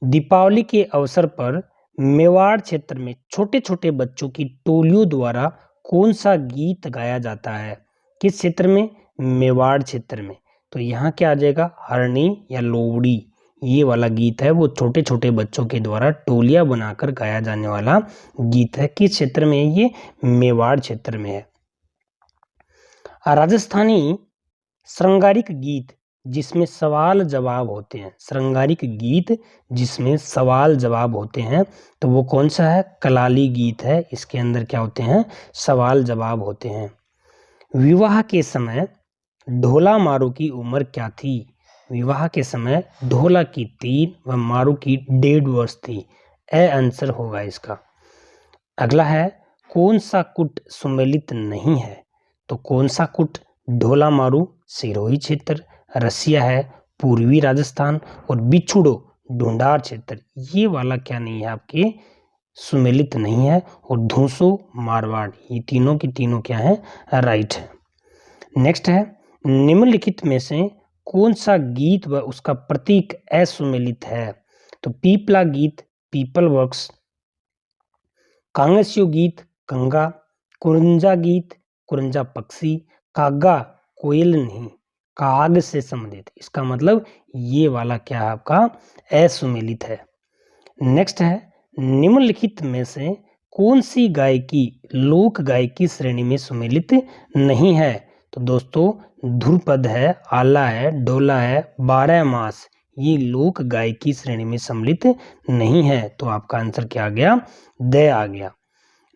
दीपावली के अवसर पर मेवाड़ क्षेत्र में छोटे छोटे बच्चों की टोलियों द्वारा कौन सा गीत गाया जाता है? किस क्षेत्र में? मेवाड़ क्षेत्र में। तो यहाँ क्या आ जाएगा? हरनी या लोवड़ी, ये वाला गीत है वो छोटे छोटे बच्चों के द्वारा टोलियां बनाकर गाया जाने वाला गीत है। किस क्षेत्र में है ये? मेवाड़ क्षेत्र में है। राजस्थानी श्रृंगारिक गीत जिसमें सवाल जवाब होते हैं, श्रृंगारिक गीत जिसमें सवाल जवाब होते हैं, तो वो कौन सा है? कलाली गीत है। इसके अंदर क्या होते हैं? सवाल जवाब होते हैं। विवाह के समय ढोला मारू की उम्र क्या थी? विवाह के समय ढोला की 3 व मारू की 1.5 वर्ष थी। ए आंसर होगा इसका। अगला है, कौन सा कुट सुमेलित नहीं है? तो कौन सा कुट? ढोला मारू सिरोही क्षेत्र, रसिया है पूर्वी राजस्थान, और बिछुड़ो ढूंढार क्षेत्र, ये वाला क्या नहीं है आपके? सुमेलित नहीं है। और धूसो मारवाड़, ये तीनों की तीनों क्या है? राइट है। नेक्स्ट है, निम्नलिखित में से कौन सा गीत व उसका प्रतीक असुमेलित है? तो पीपला गीत पीपल वर्क्स, कांगस्यु गीत गंगा, कुरंजा गीत कुरंजा पक्षी, कागा कोयल नहीं, काग से संबंधित। इसका मतलब ये वाला क्या है आपका? असुमेलित है। नेक्स्ट है, निम्नलिखित में से कौन सी गायकी लोक गायकी श्रेणी में सुमेलित नहीं है? तो दोस्तों ध्रुपद है, आला है, डोला है, 12 मास, ये लोक गायकी श्रेणी में सम्मिलित नहीं है। तो आपका आंसर क्या आ गया? द आ गया।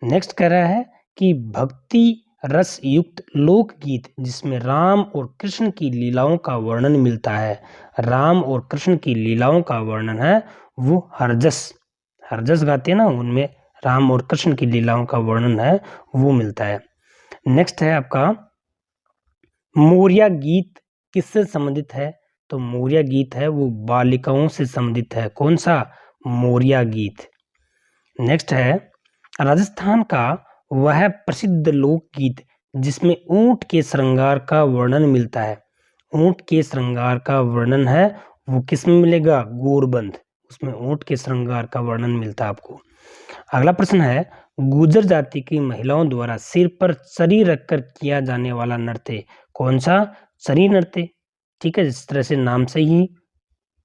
नेक्स्ट कह रहा है कि भक्ति रस युक्त लोकगीत जिसमें राम और कृष्ण की लीलाओं का वर्णन मिलता है। राम और कृष्ण की लीलाओं का वर्णन है वो हरजस, हरजस गाते हैं ना, उनमें राम और कृष्ण की लीलाओं का वर्णन है वो मिलता है। नेक्स्ट है आपका, मोरिया गीत किससे संबंधित है? तो मोरिया गीत है वो बालिकाओं से संबंधित है। कौन सा? मोरिया गीत। नेक्स्ट है, राजस्थान का वह प्रसिद्ध लोकगीत जिसमें ऊंट के श्रृंगार का वर्णन मिलता है। ऊंट के श्रृंगार का वर्णन है वो किस में मिलेगा? गोरबंद, उसमें ऊंट के श्रृंगार का वर्णन मिलता है आपको। अगला प्रश्न है, गुर्जर जाति की महिलाओं द्वारा सिर पर चरी रखकर किया जाने वाला नृत्य कौन सा? चरी नृत्य। ठीक है, जिस तरह से नाम से ही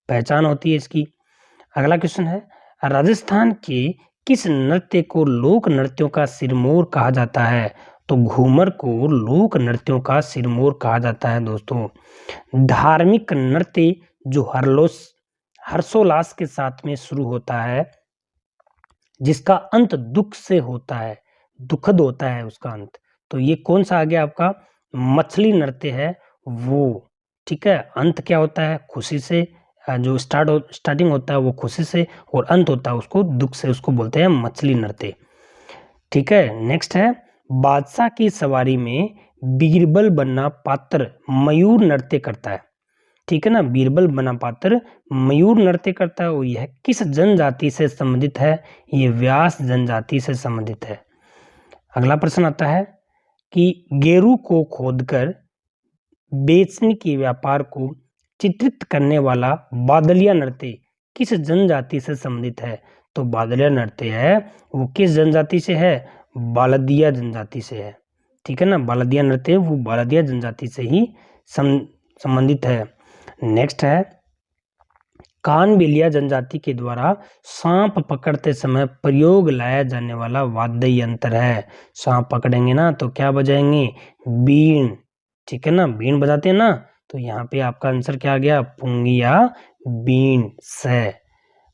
पहचान होती है इसकी। अगला क्वेश्चन है, राजस्थान के किस नृत्य को लोक नृत्यों का सिरमौर कहा जाता है? तो घूमर को लोक नृत्यों का सिरमौर कहा जाता है दोस्तों। धार्मिक नृत्य जो हर्षोल्लास के साथ में शुरू होता है, जिसका अंत दुख से होता है, दुखद होता है उसका अंत, तो ये कौन सा आ गया आपका? मछली नृत्य है वो। ठीक है, अंत क्या होता है? खुशी से। जो स्टार्टिंग होता है वो खुशी से और अंत होता है उसको दुख से, उसको बोलते हैं मछली नृत्य। ठीक है, नेक्स्ट है बादशाह की सवारी में बीरबल बन्ना पात्र मयूर नृत्य करता है। ठीक है ना, बीरबल बन्ना पात्र मयूर नृत्य करता है और यह किस जनजाति से संबंधित है? ये व्यास जनजाति से संबंधित है। अगला प्रश्न आता है कि गेरू को खोदकर बेचने के व्यापार को चित्रित करने वाला बादलिया नृत्य किस जनजाति से संबंधित है? तो बादलिया नृत्य है वो किस जनजाति से है? बालदिया जनजाति से है। ठीक है ना, बालदिया नृत्य वो बालदिया जनजाति से ही संबंधित है। नेक्स्ट है कानबेलिया जनजाति के द्वारा सांप पकड़ते समय प्रयोग लाया जाने वाला वाद्य यंत्र है। सांप पकड़ेंगे ना तो क्या बजाएंगे? बीन। ठीक है ना, बीन बजाते हैं ना, तो यहाँ पे आपका आंसर क्या आ गया? पुंगिया बीन से।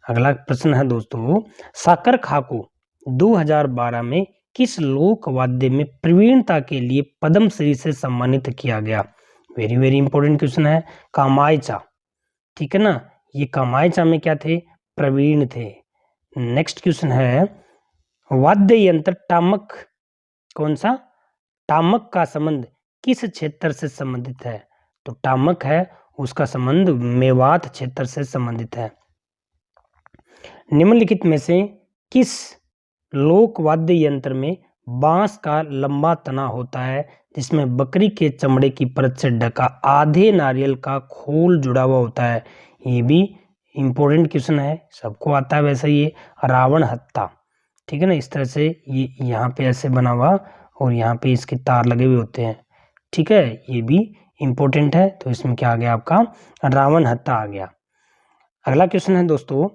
अगला प्रश्न है दोस्तों, साकर खाको 2012 में किस लोक वाद्य में प्रवीणता के लिए पद्मश्री से सम्मानित किया गया? वेरी वेरी इंपॉर्टेंट क्वेश्चन है। कामायचा। ठीक है ना, ये कामायचा में क्या थे? प्रवीण थे। नेक्स्ट क्वेश्चन है वाद्य यंत्र टामक, कौन सा? टामक का संबंध किस क्षेत्र से संबंधित है? तो टामक है उसका संबंध मेवात क्षेत्र से संबंधित है। निम्नलिखित में से किस लोक वाद्य यंत्र में बांस का लंबा तना होता है जिसमें बकरी के चमड़े की परत से ढका आधे नारियल का खोल जुड़ा हुआ होता है? ये भी इंपॉर्टेंट क्वेश्चन है, सबको आता है वैसे ये रावण हत्ता। ठीक है ना, इस तरह से ये यहाँ पे ऐसे बना हुआ और यहाँ पे इसके तार लगे हुए होते हैं। ठीक है, ये भी इंपॉर्टेंट है, तो इसमें क्या आ गया आपका? रावण हत्ता आ गया। अगला क्वेश्चन है दोस्तों,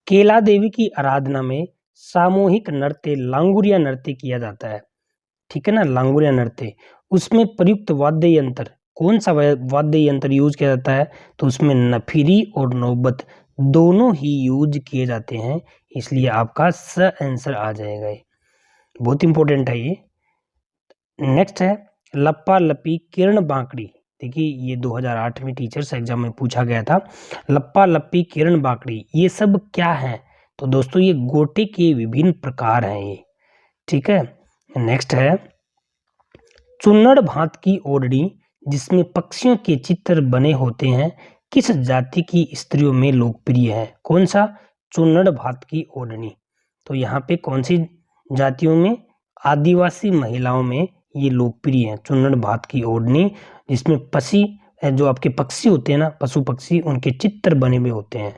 केला देवी की आराधना में सामूहिक नृत्य लांगुरिया नृत्य किया जाता है। ठीक है ना, लांगुरिया नृत्य, उसमें प्रयुक्त वाद्य यंत्र, कौन सा वाद्य यंत्र यूज किया जाता है? तो उसमें नफीरी और नौबत दोनों ही यूज किए जाते हैं, इसलिए आपका स आंसर आ जाएगा। बहुत इंपॉर्टेंट है ये। नेक्स्ट है लप्पा लपी किरण बांकड़ी। देखिए ये 2008 में टीचर्स एग्जाम में पूछा गया था। लप्पा लप्पी किरण बांकड़ी ये सब क्या है? तो दोस्तों ये गोटे के विभिन्न प्रकार हैं ये। ठीक है, नेक्स्ट है चुन्नड़ भांत की ओढ़नी जिसमें पक्षियों के चित्र बने होते हैं किस जाति की स्त्रियों में लोकप्रिय है? कौन सा? चुन्नड़ भांत की ओढ़नी। तो यहाँ पे कौन सी जातियों में? आदिवासी महिलाओं में ये लोकप्रिय है चुन्नड़ भांत की ओढ़नी, जिसमें पसी जो आपके पक्षी होते हैं ना, पशु पक्षी, उनके चित्र बने हुए होते हैं।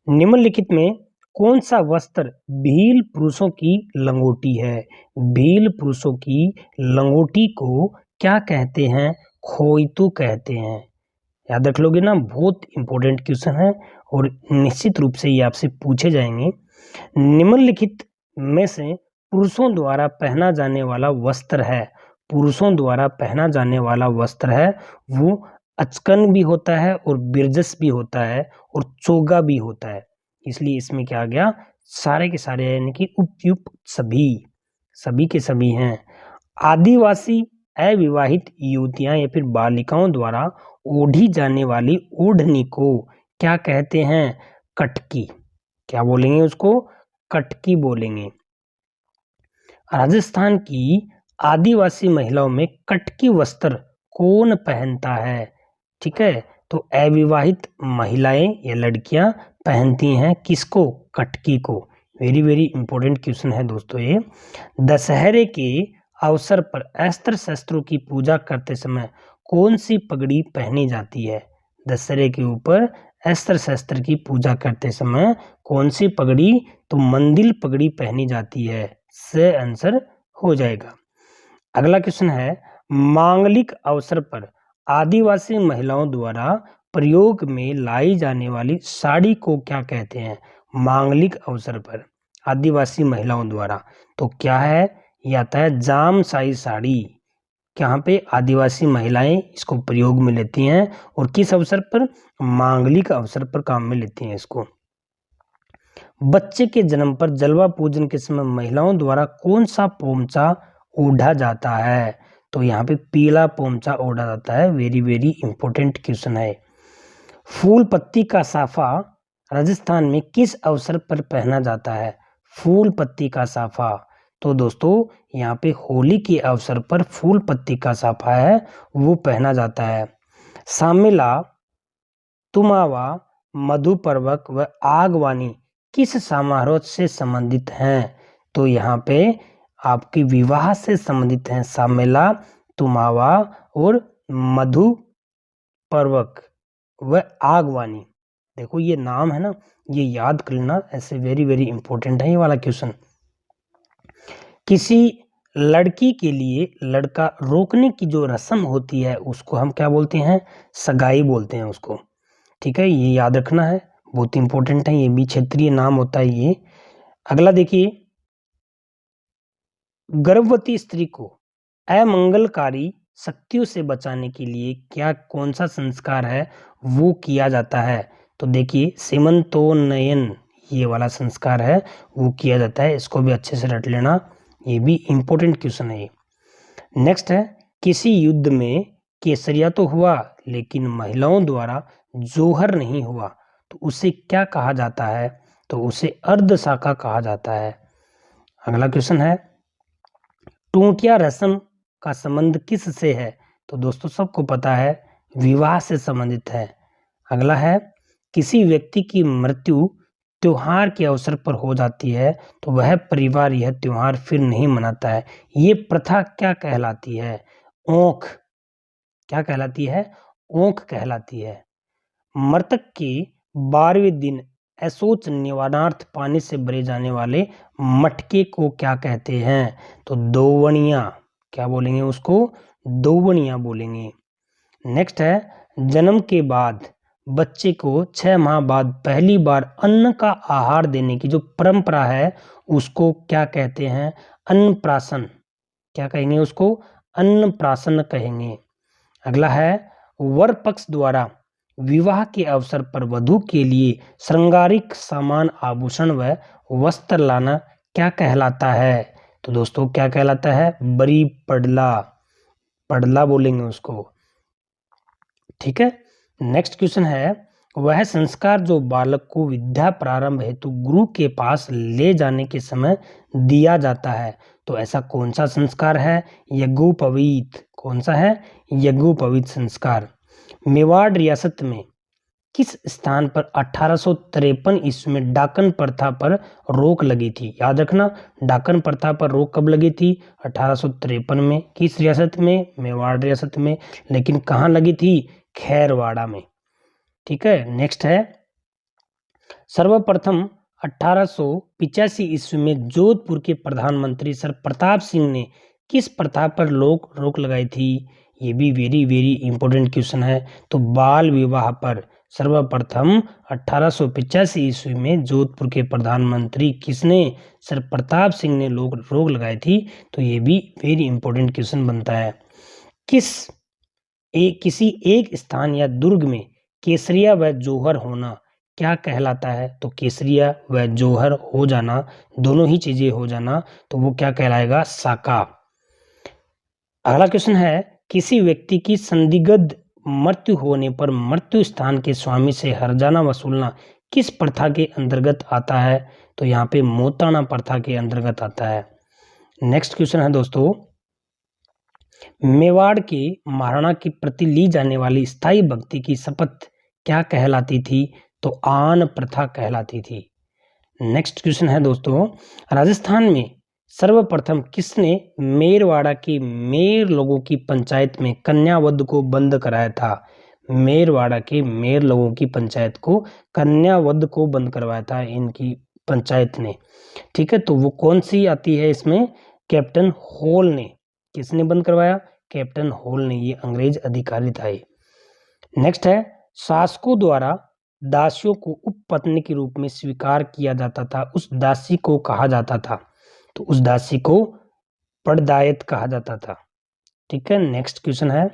निम्नलिखित में कौन सा वस्त्र भील पुरुषों की लंगोटी है? भील पुरुषों की लंगोटी को क्या कहते हैं? खोइतू कहते हैं। याद रख लोगे ना, बहुत इंपॉर्टेंट क्वेश्चन है और निश्चित रूप से ये आपसे पूछे जाएंगे। निम्नलिखित में से पुरुषों द्वारा पहना जाने वाला वस्त्र है, पुरुषों द्वारा पहना जाने वाला वस्त्र है वो अचकन भी होता है और बिरजस भी होता है और चोगा भी होता है, इसलिए इसमें क्या आ गया? सारे के सारे यानी कि उपयुक्त सभी के सभी हैं। आदिवासी अविवाहित युवतियां या फिर बालिकाओं द्वारा ओढ़ी जाने वाली ओढ़नी को क्या कहते हैं? कटकी। क्या बोलेंगे उसको? कटकी बोलेंगे। राजस्थान की आदिवासी महिलाओं में कटकी वस्त्र कौन पहनता है? ठीक है, तो अविवाहित महिलाएं या लड़कियां पहनती हैं किसको? कटकी को। वेरी वेरी इंपॉर्टेंट क्वेश्चन है दोस्तों ये। दशहरे के अवसर पर अस्त्र शस्त्रों की पूजा करते समय कौन सी पगड़ी पहनी जाती है? दशहरे के ऊपर अस्त्र शस्त्र की पूजा करते समय कौन सी पगड़ी? तो मंदिल पगड़ी पहनी जाती है, से आंसर हो जाएगा। अगला क्वेश्चन है मांगलिक अवसर पर आदिवासी महिलाओं द्वारा प्रयोग में लाई जाने वाली साड़ी को क्या कहते हैं? मांगलिक अवसर पर आदिवासी महिलाओं द्वारा। तो क्या है, ये आता है जामसाई साड़ी। यहाँ पे आदिवासी महिलाएं इसको प्रयोग में लेती हैं और किस अवसर पर, मांगलिक अवसर पर काम में लेती हैं इसको। बच्चे के जन्म पर जलवा पूजन के समय महिलाओं द्वारा कौन सा पोमचा ओढ़ा जाता है? तो यहाँ पे पीला पोमचा ओढ़ा जाता है। वेरी वेरी इंपॉर्टेंट क्वेश्चन है। फूल पत्ती का साफा राजस्थान में किस अवसर पर पहना जाता है? फूल पत्ती का साफा, तो दोस्तों यहाँ पे होली के अवसर पर फूल पत्ती का साफा है वो पहना जाता है। सामेला, तुम्हावा, मधुपर्वक व आगवानी किस समारोह से संबंधित हैं? तो यहाँ पे आपके विवाह से संबंधित हैं सामेला, तुम्हावा और मधुपर्वक व आगवानी। देखो ये नाम है ना, ये याद कर लेना, ऐसे वेरी वेरी इंपॉर्टेंट है ये वाला क्वेश्चन। किसी लड़की के लिए लड़का रोकने की जो रस्म होती है उसको हम क्या बोलते हैं? सगाई बोलते हैं उसको। ठीक है, ये याद रखना है, बहुत इंपॉर्टेंट है, ये भी क्षेत्रीय नाम होता है ये। अगला देखिए, गर्भवती स्त्री को अमंगलकारी शक्तियों से बचाने के लिए क्या, कौन सा संस्कार है वो किया जाता है? तो देखिए सीमंतोन्नयन, ये वाला संस्कार है वो किया जाता है। इसको भी अच्छे से रट लेना, ये भी इंपॉर्टेंट क्वेश्चन है ये। नेक्स्ट है, किसी युद्ध में केसरिया तो हुआ लेकिन महिलाओं द्वारा जोहर नहीं हुआ, तो उसे क्या कहा जाता है? तो उसे अर्धशाखा कहा जाता है। अगला क्वेश्चन है, टूटिया रस्म का संबंध किस से है? तो दोस्तों सबको पता है विवाह से संबंधित है। अगला है, किसी व्यक्ति की मृत्यु त्योहार के अवसर पर हो जाती है तो वह परिवार यह त्योहार फिर नहीं मनाता है, ये प्रथा क्या कहलाती है? ओंख, क्या कहलाती है? ओंख कहलाती है। मृतक के 12वें दिन अशौच निवारणार्थ पानी से भरे जाने वाले मटके को क्या कहते हैं? तो दोवनिया, क्या बोलेंगे उसको? दोवनिया बोलेंगे। नेक्स्ट है, जन्म के बाद बच्चे को 6 माह बाद पहली बार अन्न का आहार देने की जो परंपरा है उसको क्या कहते हैं? अन्नप्राशन। क्या कहेंगे उसको? अन्नप्राशन कहेंगे। अगला है, वर पक्ष द्वारा विवाह के अवसर पर वधू के लिए श्रृंगारिक सामान, आभूषण व वस्त्र लाना क्या कहलाता है? तो दोस्तों क्या कहलाता है? बरी पड़ला, पड़ला बोलेंगे उसको। ठीक है, नेक्स्ट क्वेश्चन है, वह संस्कार जो बालक को विद्या प्रारंभ हेतु गुरु के पास ले जाने के समय दिया जाता है, तो ऐसा कौन सा संस्कार है? यज्ञोपवीत। कौन सा है? यज्ञोपवीत संस्कार। मेवाड़ रियासत में किस स्थान पर 1853 ईस्वी में डाकन प्रथा पर रोक लगी थी? याद रखना, डाकन प्रथा पर रोक कब लगी थी? 1853 में। किस रियासत में? मेवाड़ रियासत में। लेकिन कहाँ लगी थी? खैरवाड़ा में। ठीक है, नेक्स्ट है, सर्वप्रथम 1885 ईस्वी में जोधपुर के प्रधानमंत्री सर प्रताप सिंह ने किस प्रथा पर रोक लगाई थी? ये भी वेरी वेरी इंपॉर्टेंट क्वेश्चन है। तो बाल विवाह पर सर्वप्रथम 1885 ईस्वी में जोधपुर के प्रधानमंत्री किसने? सर प्रताप सिंह ने रोक लगाई थी। तो ये भी वेरी इंपॉर्टेंट क्वेश्चन बनता है। किसी एक स्थान या दुर्ग में केसरिया व जौहर होना क्या कहलाता है? तो केसरिया व जौहर हो जाना, दोनों ही चीजें हो जाना, तो वो क्या कहलाएगा? साका। अगला क्वेश्चन है, किसी व्यक्ति की संदिग्ध मृत्यु होने पर मृत्यु स्थान के स्वामी से हर्जाना वसूलना किस प्रथा के अंतर्गत आता है? तो यहाँ पे मोताना प्रथा के अंतर्गत आता है। नेक्स्ट क्वेश्चन है दोस्तों, मेवाड़ के महाराणा के प्रति ली जाने वाली स्थायी भक्ति की शपथ क्या कहलाती थी? तो आन प्रथा कहलाती थी। नेक्स्ट क्वेश्चन है दोस्तों, राजस्थान में सर्वप्रथम किसने मेरवाड़ा की मेर लोगों की पंचायत में कन्यावध को बंद कराया था? मेरवाड़ा के मेर लोगों की पंचायत को कन्यावध को बंद करवाया था इनकी पंचायत ने। ठीक है, तो वो कौन सी आती है इसमें? कैप्टन हॉल ने। किसने बंद करवाया? कैप्टन हॉल ने, ये अंग्रेज अधिकारी था ये। नेक्स्ट है, शासकों द्वारा दासियों को उपपत्नी के रूप में स्वीकार किया जाता था, उस दासी को कहा जाता था, तो उस दासी को पड़दायत कहा जाता था। ठीक है, नेक्स्ट क्वेश्चन है,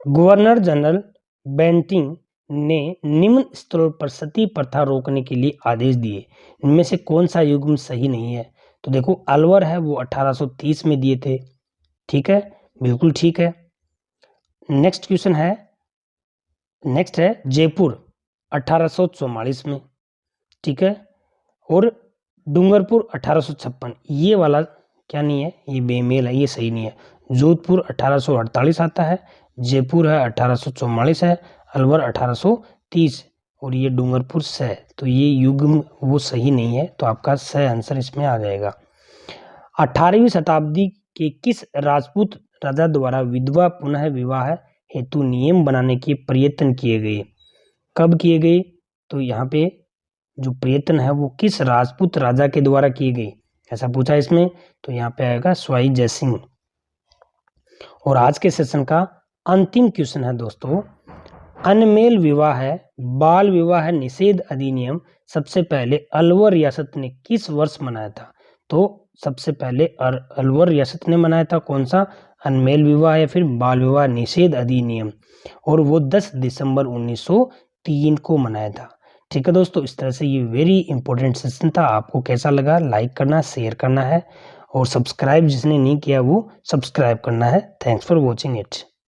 गवर्नर जनरल बेंटिंग ने निम्न स्तरों पर सती प्रथा रोकने के लिए आदेश दिए, इनमें से कौन सा युग्म सही नहीं है? तो देखो अलवर है वो 1830 में दिए थे। ठीक है, बिल्कुल ठीक है। नेक्स्ट क्वेश्चन है, नेक्स्ट है जयपुर 1844 में। ठीक है, और डूंगरपुर 1856, ये वाला क्या नहीं है, ये बेमेल है, ये सही नहीं है। जोधपुर 1848 आता है, जयपुर है 1844 है, अलवर 1830 और ये डूंगरपुर से, तो ये युग्म वो सही नहीं है, तो आपका सही आंसर इसमें आ जाएगा। 18वीं शताब्दी के किस राजपूत राजा द्वारा विधवा पुनः विवाह हेतु नियम बनाने के प्रयत्न किए गए? कब किए गए? तो यहाँ पे जो प्रयत्न है वो किस राजपूत राजा के द्वारा किए गए, ऐसा पूछा इसमें, तो यहाँ पे आएगा स्वाई जयसिंह। और आज के सेशन का अंतिम क्वेश्चन है दोस्तों, अनमेल विवाह है बाल विवाह निषेध अधिनियम सबसे पहले अलवर रियासत ने किस वर्ष मनाया था? तो सबसे पहले अलवर रियासत ने मनाया था कौन सा, अनमेल विवाह या फिर बाल विवाह निषेध अधिनियम, और वो 10 दिसंबर 1903 को मनाया था। ठीक है दोस्तों, इस तरह से ये वेरी इंपॉर्टेंट सेशन था। आपको कैसा लगा लाइक करना, शेयर करना है, और सब्सक्राइब जिसने नहीं किया वो सब्सक्राइब करना है। Thanks for watching it.